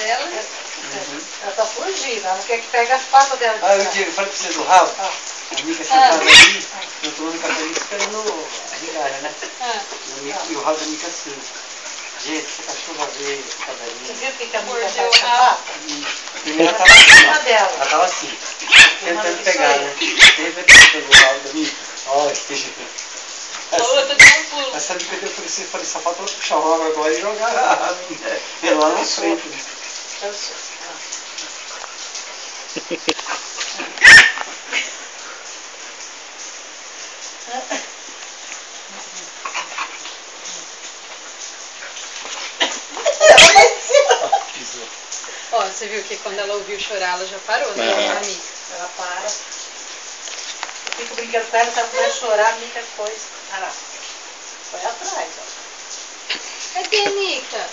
dela. Ela tá fugindo, ela não quer que pegue as patas dela. Ah, eu falei pra você do rabo. A Mica sentada ali, eu tomando café ali esperando a migalha, né? E o rabo da Mica assim. Gente, essa cachorra veio, essa Você cadelinha. viu que a Mica Mordeu tá com a pata? Primeiro ela tava assim, ó. Dela. Ela tava assim, tentando pegar, né? De repente ela pegou o rabo da Mica. Olha, A outra deu um pulo. essa Mica deu, eu falei, só falta ela puxar o rabo agora e jogar a minha. Ela lá na frente, né? Eu sou. Ó, você viu que quando ela ouviu chorar, ela já parou, né? A Mica. Ela para. Eu fico brincando com ela, se ela começa a chorar, a Mica coisa. Ah lá. Foi atrás, ó. Cadê a Mica?